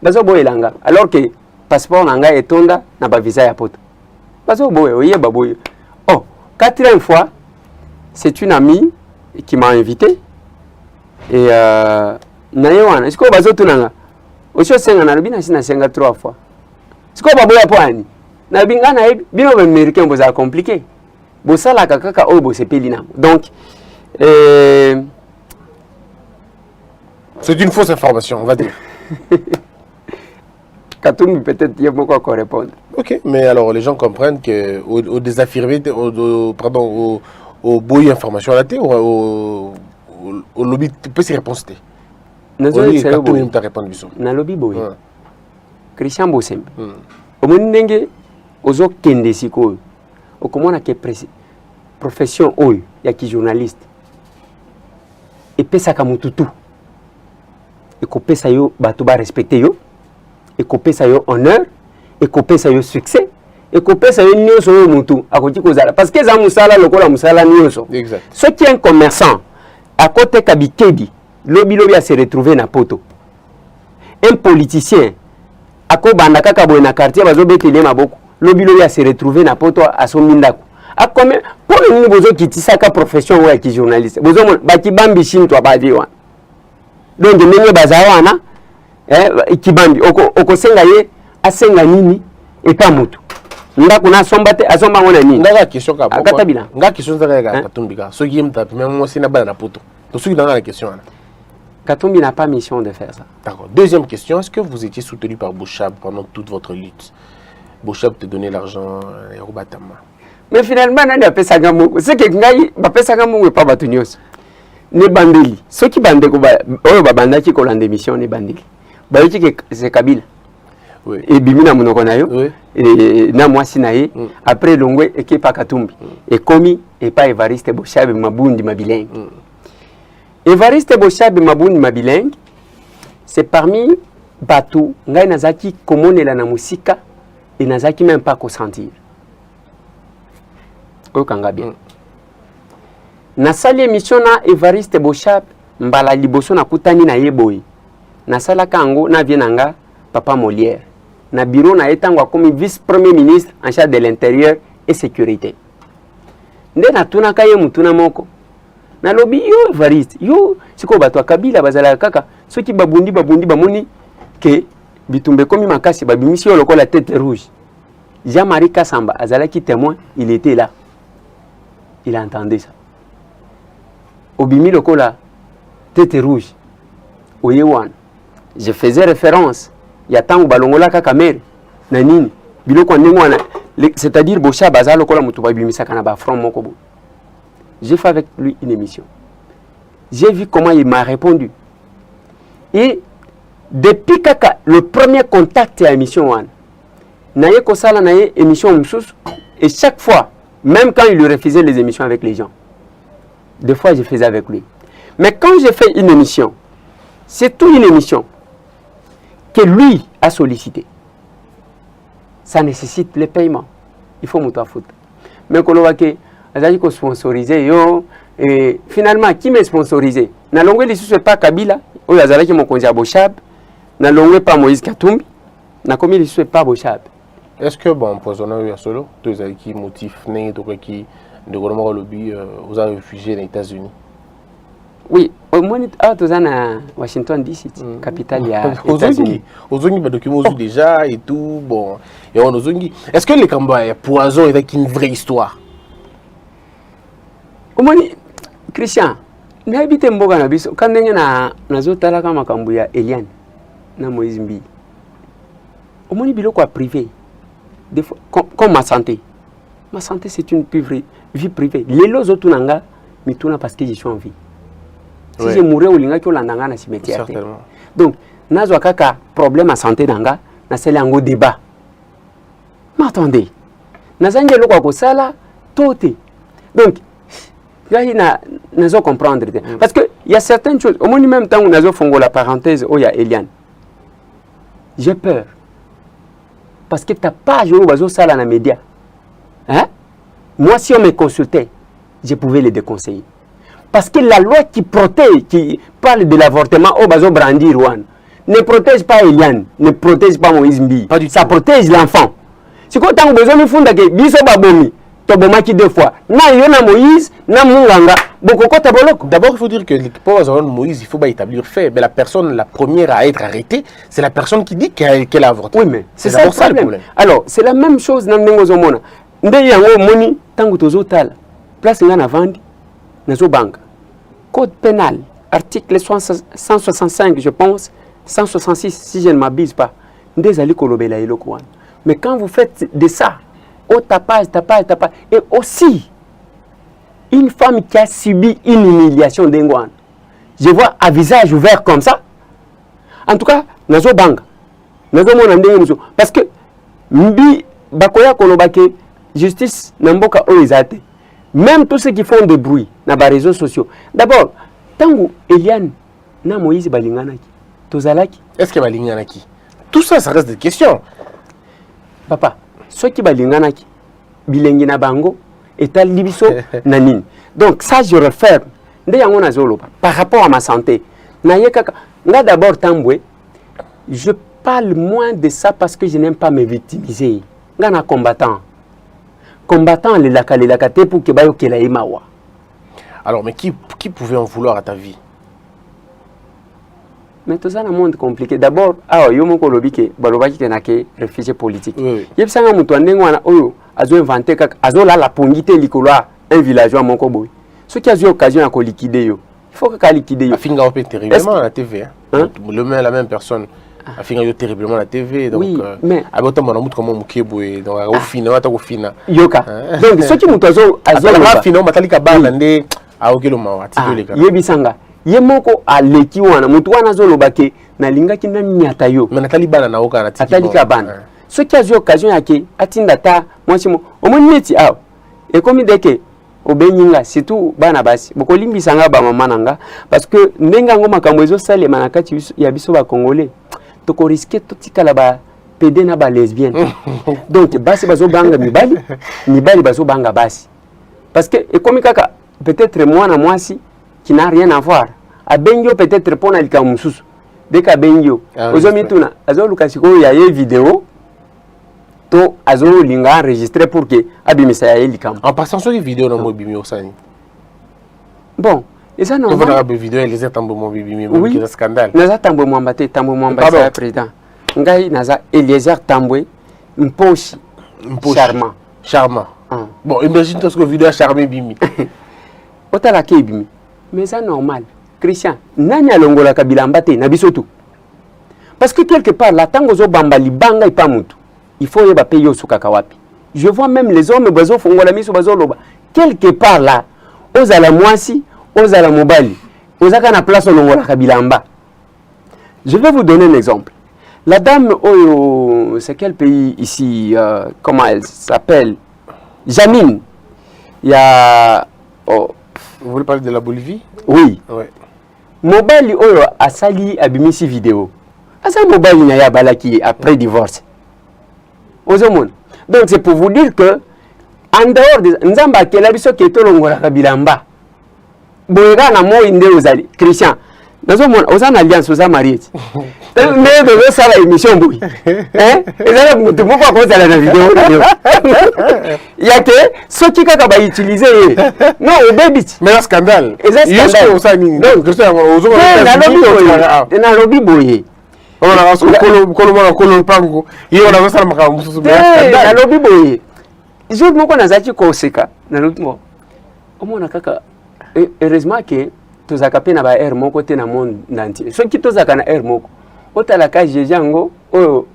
Speaker 6: Alors que le passeport est tonda n'a pas visa à poto. Oh, 4e fois, c'est une amie qui m'a invité. Et nayewana, est-ce que bazo tunanga? Osho senga na bina sina senga 3 fois. Est-ce que baboya poani? Na binga na bino américain boza compliqué. Bosala kaka o bo sepelina. Donc
Speaker 7: c'est une fausse information, on va dire.
Speaker 6: Katumbi peut-être il y a beaucoup à répondre.
Speaker 7: Ok, mais alors les gens comprennent que au désaffirmé, pardon, au boy information à la télé, au lobby, tu peux s'y répondre. Katumbi t'a répondu.
Speaker 6: Na lobby boy. Christian Bossem. Au monde ozo kende siko. Au comment on a que profession oyo ya ki journaliste. Et pesa kamututu. Et kopesa yo bato ba respecter yo. Et kopesa yo honneur. Et kopesa yo succès. Et kopesa yo nyonso yo mutu akoti kozala parce que za musala lokola musala nyonso.
Speaker 7: Exact.
Speaker 6: Ce qui est un commerçant à côté kabikedi lobi a se retrouver na poto. Un politicien ako banda kaka boye na quartier bazo betele maboko lobi a se retrouver na poto à son mindako. A combien pour une bozo qui tisaka profession ou qui journaliste bozo ba ki bambi shinto abadi wana donc ndenge bazawana ki bambi oko senga ye asenga nini et pas mutu Nga kuna sombate asomba ngona nini?
Speaker 7: Nga question ka.
Speaker 6: Akata bila.
Speaker 7: Nga question za ka Katumbi ka. So qui aime ta même moi c'est na bana na poto. Donc ceux qui dans la question là.
Speaker 6: Katumbi n'a pas mission de faire ça.
Speaker 7: D'accord. Deuxième question, est-ce que vous étiez soutenu par Bouchab pendant toute votre lutte? Bouchab te donnait l'argent et Robatama.
Speaker 6: Mais finalement nani apesa ngamu. C'est que ngai bapesa ngamu pas batunios. Ne bandeli. Ceux qui bandent ko ba oyo babanda ki ko lande mission ne bandeli. Ba yiki que c'est Kabila.
Speaker 7: Oui.
Speaker 6: Et bimina monoko na yo.
Speaker 7: Oui.
Speaker 6: Et na mwasi na ye après longwe ekipa Katumbi. Et komi et pas Evariste Bouchab Mabundi Mabileng. Evariste Bouchab Mabundi Mabileng, c'est parmi Batou, ngai nazaki komonela na musika et nazaki même pas consentir. Okanga bien. Nasali émission na Evariste Bouchab mbala liboso na kutani na yeboyi. Nasala kango na vienanga Papa Molière. Na bureau na etangwa comme vice-premier ministre en charge de l'intérieur et sécurité. Nde na tuna kaye mutuna moko. Na lobi yo Evariste, yo siko bato Kabila bazala kaka soki babundi bamoni ke bitumbe komi makasi babimisi yo lokola tête rouge. Jean-Marie Kassamba azala ki témoin, il était là. Il entendait ça. Obimi lokola tête rouge. Oyewan. Je faisais référence ya tangu balongola kaka mere na nini biloko ndengwana c'est-à-dire Bouchab bazala lokola mutu babimisa kana ba front moko bo. J'ai fait avec lui une émission. J'ai vu comment il m'a répondu. Et depuis kaka le premier contact à l'émission One, naye kosala naye émission msous et chaque fois, même quand il lui refusait les émissions avec les gens, des fois je faisais avec lui. Mais quand j'ai fait une émission, c'est toute une émission que lui a sollicité. Ça nécessite le paiement. Il faut m'en foutre. Mais quand on azali ko sponsoriser yo et finalement qui m'a sponsorisé na longwe lisusu pas Kabila oyo azalaki mokonzi ya Bouchab na longwe pas Moïse Katumbi na komi lisusu pas Bouchab.
Speaker 7: Est-ce que bon empoisonnant ya solo deux qui motif né to qui de gouvernement lobby vous avez réfugié aux États-Unis?
Speaker 6: Oui, au moins à Washington DC, capitale des États-Unis.
Speaker 7: Aux États-Unis, documents déjà et tout bon et on aux États-Unis. Est-ce que les combats poison est une vraie histoire?
Speaker 6: Omoni Christian, na habite mboga na biso quand ndenge na zotala kama makambo ya Eliane na Moïse Mbi. Omoni biloko a privé. Des fois comme ma santé. Ma santé c'est une vie privée. Lelo zotunanga mituna parce que je suis en vie. Si je mourais au linga ki olandanga na cimetière. Donc nazo kaka problème à santé nanga na sele yango débat. Mais attendez. Nazange loko ko sala toté. Donc nous comprendre. Parce qu'il y a certaines choses. Au moins, même temps où nous avons la parenthèse, il y a Eliane. J'ai peur. Parce que tu n'as pas joué au ça dans les médias. Hein? Moi, si on me consultait, je pouvais les déconseiller. Parce que la loi qui protège, qui parle de l'avortement au bazo brandir ne protège pas Eliane, ne protège pas Moïse Mbi. Ça protège l'enfant. C'est quand tu as besoin de fonder que biso babomi. Tobomaki 2 fois. Na yona Moïse, na Munganga, bokoko taboloko. D'abord, il faut dire que pour Moïse, il faut pas établir fait. Mais la personne, la première à être arrêtée, c'est la personne qui dit qu'elle a avorté. Oui, mais c'est ça le problème. Alors, c'est la même chose dans Nengozomona. Nde yango moni tangu tozotala. Place ngana vandi nazo banka. Code pénal, article 165, je pense, 166 si je ne m'abuse pas. Nde zali kolobela eloko wana. Mais quand vous faites de ça, au tapage. Et aussi, une femme qui a subi une humiliation d'Engouane. Je vois à visage ouvert comme ça. En tout cas, nazo banga. Nazo mona ndenge muso. Parce que, mbi, bakoya kolobake, justice, namboka oizate. Même tous ceux qui font des bruits, dans les réseaux sociaux. D'abord, tango Eliane, na Moïse balinganaki, tozalaki. Est-ce que balinganaki? Tout ça, ça reste des questions. Papa. Ceux qui balinganaki bilengi na bango et libiso nanine. Donc ça je referme. Nde yango nazolo par rapport à ma santé. Na yekaka nga d'abord tambwe. Je parle moins de ça parce que je n'aime pas me victimiser. Nga na combattant. Combattant les lakate pour que bayo kela imawa. Alors mais qui pouvait en vouloir à ta vie? Mais tout ça dans le monde compliqué. D'abord, yo moko lobi ke balobaki ke na ke réfugié politique. Yebisanga mutu andengo wana oyo azo inventé kaka azo la pongité likolo un villageois moko boy. Ceux qui a eu occasion à liquider yo. Il faut que liquider yo.
Speaker 7: Afinga opé terriblement à la TV hein. La même personne. Afinga yo terriblement à la TV donc
Speaker 6: oui, mais
Speaker 7: abota mona mutu comme mukebo donc au final ata ko fina.
Speaker 6: Yoka. Donc ceux qui mutu azo
Speaker 7: la fina matalika bana ndé aokelo mawati leka.
Speaker 6: Yebisanga ye moko aleki wana mutu wana zolobake na lingaki na nyata yo
Speaker 7: mais natali bana na oka na tiki
Speaker 6: atalika bana ceux qui a eu occasion yake atinda ta mwachimo omoneti aw et comme deke obenyinga surtout bana basi boko limbisanga ba mama nanga parce que ndenga ngoma kamwezo sale manakati ya biso ba congolais to ko risquer to tikala ba pede na ba lesbienne donc basi bazo banga mibali bazo banga basi parce que et comme kaka peut-être moi na mwasi qui n'a rien à voir. A Bengio peut-être pour n'alika mususu. Dès qu'à Bengio, aux hommes tuna, azo lukasiko ya ye vidéo, to azo linga enregistré pour que abimisa ya likam.
Speaker 7: En passant sur les vidéos dans mon bimi osani.
Speaker 6: Bon, et ça non.
Speaker 7: On va regarder vidéo les tambo mon bimi mais c'est un scandale.
Speaker 6: Naza tambo mwambate tambo mwambate président. Ngai naza Eliezer Tambwe mposhi charmant.
Speaker 7: Bon, imagine toi ce que vidéo charmé bimi.
Speaker 6: Otala ke bimi. Mais c'est normal. Christian, nani alongola kabilamba te na biso tout. Parce que quelque part la tango zo bambali banga ipa mutu. Il faut yeba payer au sukaka wapi. Je vois même les hommes bazo fongola miso bazo loba. Quelque part là, ozala mwasi, ozala mobali, ozaka na place olongola kabilamba. Je vais vous donner un exemple. La dame Oyo, c'est quel pays ici comment elle s'appelle? Janine. Il y a
Speaker 7: vous voulez parler de la Bolivie?
Speaker 6: Oui.
Speaker 7: Ouais.
Speaker 6: Mobali Oyo a sali abimisi vidéo. Asa mobali na ya balaki après divorce. Ozomon. Donc c'est pour vous dire que en dehors de nzamba kela biso keto longola kabilamba. Boyega na mo inde ozali Christian. Nazomon ozana alliance oza marié. Mais de ça la émission boy. Hein? Ezala mutu moko ko zala na vidéo. Yake soki kaka ba utiliser. Non, au baby.
Speaker 7: Mais un scandale.
Speaker 6: Est-ce
Speaker 7: que ça ni
Speaker 6: donc
Speaker 7: Christian ozo
Speaker 6: na lobby boye.
Speaker 7: On a kolo pango. Yo na sala makambo mususu bien.
Speaker 6: Na lobby boye. Je moko nazaki ko seka na lobby mo. Omona kaka heureusement que tozaka pe na ba air moko te na monde entier. Soki tozaka na air moko. Otala ka jejango oyo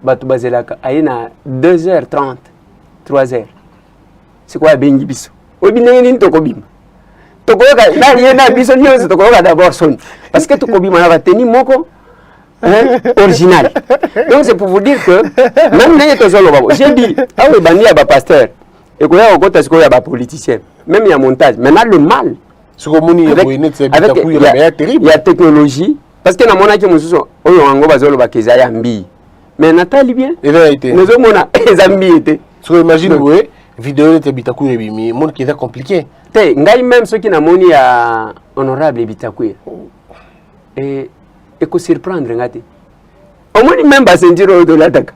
Speaker 6: batu bazelaka ayina 2h30 3h. C'est quoi bengi biso? Obinenge nini tokobima? Tokoyoka na yena biso nyonso tokoyoka d'abord son. Parce que tokobima na bateni moko original. Donc c'est pour vous dire que même les tozolo babo. J'ai dit awe bani ya ba pasteur et ko ya okota siko ya ba politicien. Même ya montage. Maintenant le mal il y a technologie parce que na mona ki mususu oyo wango bazolo bakeza ya mbi. Mais natali bien.
Speaker 7: Il a été.
Speaker 6: Nous mona ezambi était.
Speaker 7: So imagine ouais vidéo était bitaku ebimi monde qui était compliqué.
Speaker 6: Te ngai même ceux qui na moni ya honorable bitaku. Et ko surprendre ngati. Omoni même ba sentiro de l'attaque.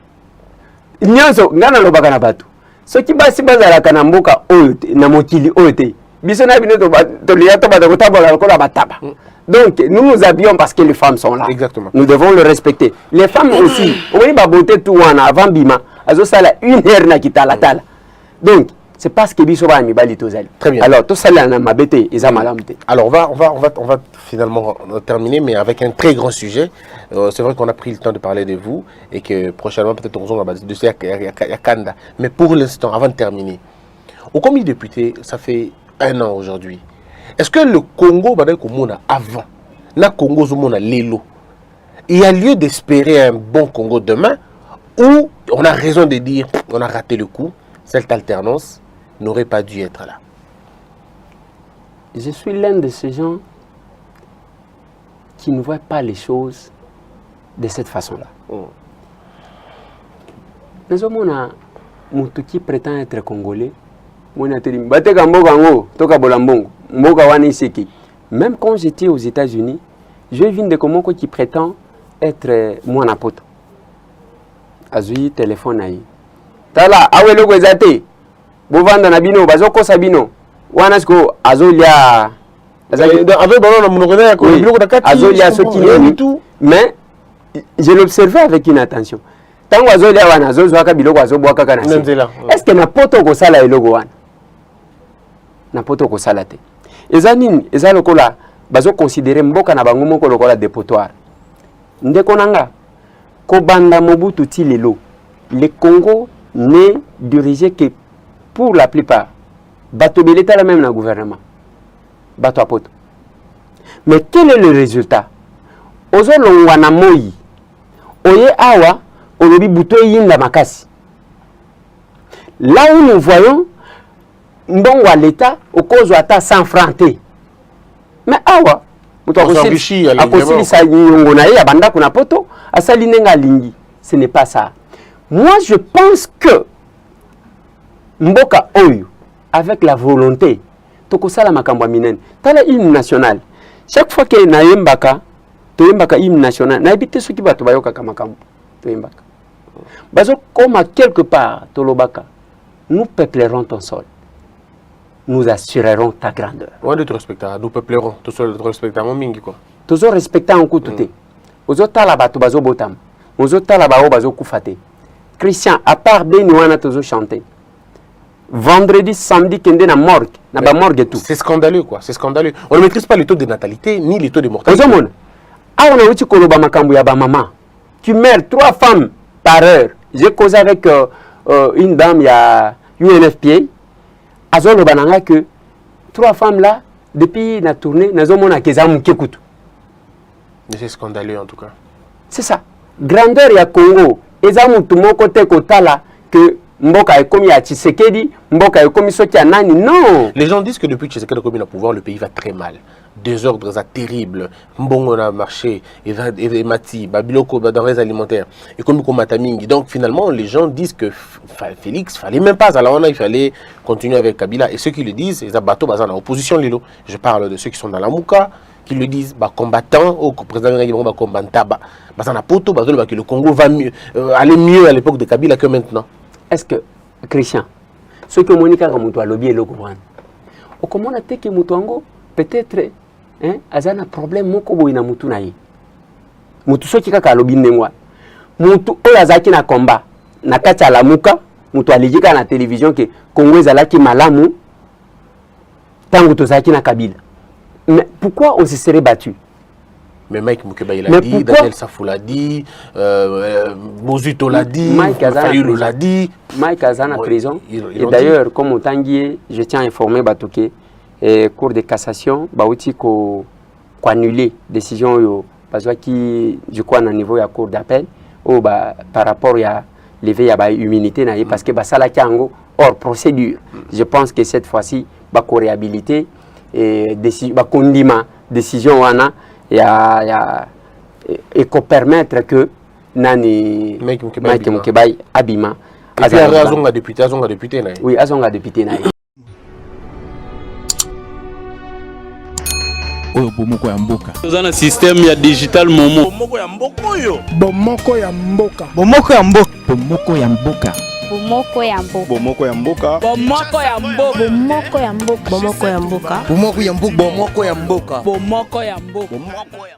Speaker 6: Nyonso ngana lobaka na bato. Ceux qui basi bazala kana mboka oyo na mokili oyo te. Donc, nous nous habillons parce que les femmes sont là.
Speaker 7: Exactement.
Speaker 6: Nous devons le respecter. Les femmes aussi. Oui, bah, beauté tout avant Bima. Azo sala 1 heure na kitala tala. Donc, c'est parce que biso ba mi bali tozali.
Speaker 7: Très bien.
Speaker 6: Alors, tout ça là na mabete isa malamte.
Speaker 7: Alors, on va finalement terminer, mais avec un très grand sujet. C'est vrai qu'on a pris le temps de parler de vous et que prochainement peut-être on va de ce Kanda. Mais pour l'instant, avant de terminer, au combien de députés ça fait 1 an aujourd'hui? Est-ce que le Congo, avant, le Congo, il y a lieu d'espérer un bon Congo demain, ou on a raison de dire on a raté le coup, cette alternance n'aurait pas dû être là?
Speaker 6: Je suis l'un de ces gens qui ne voient pas les choses de cette façon-là. Mais au moins, Moutou qui prétend être congolais, même quand j'étais aux États-Unis, je viens de Komoko qui prétend être mon apôtre. Azui téléphone aïe. Tala, awelo gwezate. Bovanda na bino, bazoko sabino. Wanasko azolia. Azolia soki Mais je l'observais avec une attention. Tant que vous est-ce que na poto ko sala eloko wana? Na poto ko sala te. Ezanini, ezalokola bazo considérer mboka na bango moko lokola dépotoir. Ndeko nanga ko banda Mobutu ti lelo. Le Congo n'est dirigé que pour la plupart bato beleta la même na gouvernement. Bato a poto. Mais quel est le résultat? Ozo longwa na moi. Oye awa olobi buto yinda makasi. Là où nous voyons mbongo à l'état au cause ata 100 francs té. Mais awa muto akosili sa nyongo na ye abanda kuna poto asali nenga lingi. Ce n'est pas ça. Moi je pense que mboka oyo avec la volonté tokosala makambo minene. Tala hymne national. Chaque fois que na yembaka toyembaka hymne national na ebité soki bato bayoka kamakambo toyembaka. Bazo comme quelque part tolobaka. Nous peuplerons ton sol. Nous assurerons ta grandeur.
Speaker 7: Ouais, te respectera. Nous peuplerons. Tout seul te respecterons mingi quoi.
Speaker 6: Toujours respecter en coup tout est. Ozo talaba to bazo botam. Ozo talaba o bazo kufate. Christian, à part des nouana tozo chanter. Vendredi, samedi, kende na morgue. Na ba morgue et tout.
Speaker 7: C'est scandaleux quoi. C'est scandaleux. On ne maîtrise pas le taux de natalité ni le taux de mortalité.
Speaker 6: Ozo mon. Ah on a outi koloba makambu ya ba maman. Tu meurs 3 femmes par heure. J'ai causé avec une dame, il y a UNFPA. Azolo bananga que 3 femmes là, depuis la tournée, nazomona kezamu kekutu.
Speaker 7: C'est scandaleux en tout cas.
Speaker 6: C'est ça. Grandeur ya Congo. Ezamu tumo kote kotala que mboka ekomi ya Tshisekedi, mboka ekomi soki ya nani. Non.
Speaker 7: Les gens disent que depuis que Tshisekedi a commis le pouvoir, le pays va très mal. Désordres terribles. Mbongo na marché, et mati, babiloko, denrées alimentaires, et comme Matamingi. Donc finalement, les gens disent que Félix, fallait même pas, alors il fallait continuer avec Kabila. Et ceux qui le disent, ils abattent dans l'opposition, Lilo. Je parle de ceux qui sont dans la Mouka, qui le disent, combattants, au président Réguilon, combattant, poto, que le Congo va mieux, aller mieux à l'époque de Kabila que maintenant.
Speaker 6: Est-ce que, Christian, ceux qui ont Monica Ramuto a lobby et le gouvernement, au comment on a été Moutongo, peut-être, azana problème moko boy na mutu na ye mutu soki kaka lobi ndengwa mutu oyo azaki na combat na kati ya lamuka mutu alijika na télévision ke Congo ezalaki malamu tango tozaki na Kabila. Mais pourquoi on se serait battu?
Speaker 7: Mais Mike Moukeba il a dit, Daniel Safou l'a dit, Bozuto l'a dit, Fayulu l'a dit.
Speaker 6: Mike Azana prison. Et d'ailleurs, comme on tanguier, je tiens à informer Batouké. Et cour de cassation bauti ko annuler décision yo parce qui je crois à niveau ya cour d'appel ou par rapport à lever ya ba immunité na parce que ba sala kiango hors procédure. Je pense que cette fois-ci ba ko réhabiliter et décision ba kondima décision wana ya et ko permettre que nani Mike Mukeba abima
Speaker 7: azonga député na.
Speaker 6: Oui, azonga député na.
Speaker 1: Oyo bomoko ya mboka.
Speaker 2: Tozana système ya digital momo.
Speaker 3: Bomoko ya mboko yo.
Speaker 4: Bomoko ya mboka.
Speaker 1: Bomoko ya mboka. Bomoko ya mboka.
Speaker 5: Bomoko ya mboka.
Speaker 3: Bomoko ya mboka.
Speaker 5: Bomoko ya mboka. Bomoko ya mboka.
Speaker 4: Bomoko ya mboka. Bomoko ya mboka.
Speaker 5: Bomoko ya mboka. Bomoko ya mboka.